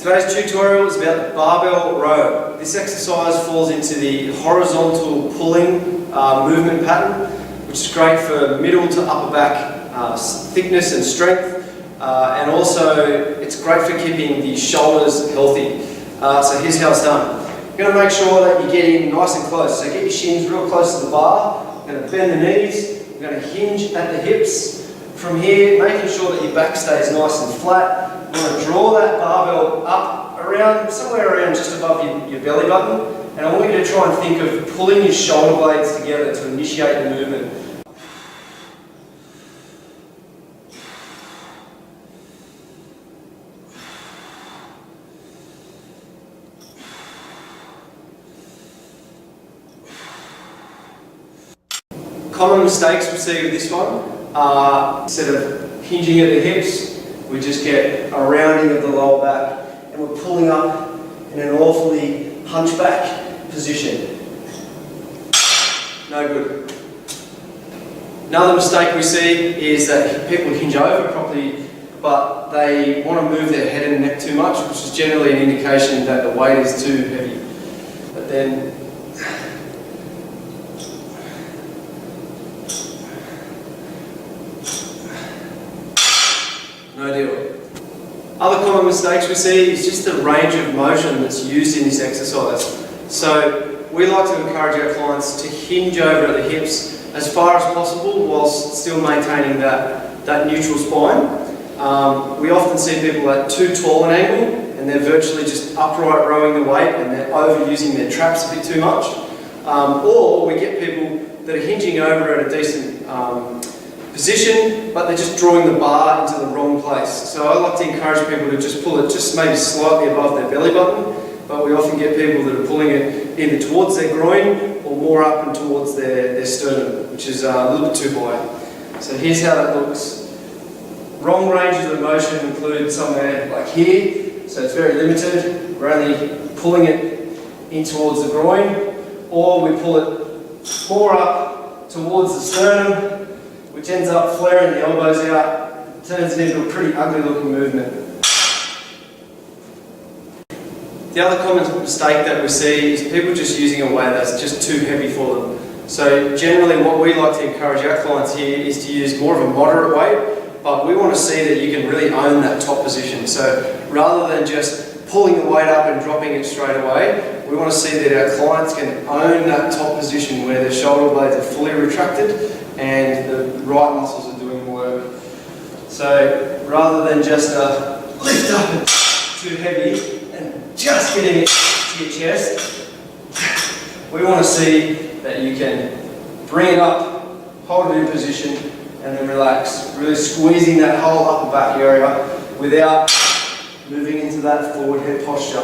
Today's tutorial is about the barbell row. This exercise falls into the horizontal pulling movement pattern, which is great for middle to upper back thickness and strength, and also it's great for keeping the shoulders healthy. So here's how it's done. You're going to make sure that you get in nice and close. So get your shins real close to the bar. You're going to bend the knees. You're going to hinge at the hips. From here, making sure that your back stays nice and flat. You want to draw that barbell up around, somewhere around just above your belly button. And I want you to try and think of pulling your shoulder blades together to initiate the movement. Common mistakes we see with this one are, instead of hinging at the hips, we just get a rounding of the lower back and we're pulling up in an awfully hunchback position. No good. Another mistake we see is that people hinge over properly, but they want to move their head and neck too much, which is generally an indication that the weight is too heavy. But then no deal. Other common mistakes we see is just the range of motion that's used in this exercise. So we like to encourage our clients to hinge over at the hips as far as possible whilst still maintaining that neutral spine. We often see people at too tall an angle and they're virtually just upright rowing the weight and they're overusing their traps a bit too much. Or we get people that are hinging over at a decent position, but they're just drawing the bar into the wrong place. So I like to encourage people to just pull it just maybe slightly above their belly button, but we often get people that are pulling it either towards their groin or more up and towards their sternum, which is a little bit too high. So here's how that looks. Wrong ranges of motion include somewhere like here, so it's very limited. We're only pulling it in towards the groin, or we pull it more up towards the sternum, which ends up flaring the elbows out, turns it into a pretty ugly looking movement. The other common mistake that we see is people just using a weight that's just too heavy for them. So generally what we like to encourage our clients here is to use more of a moderate weight, but we want to see that you can really own that top position. So rather than just pulling the weight up and dropping it straight away, we want to see that our clients can own that top position where their shoulder blades are fully retracted and the right muscles are doing the work. So rather than just lift up and too heavy and just getting it to your chest, we want to see that you can bring it up, hold it in position, and then relax, really squeezing that whole upper back area without moving into that forward head posture.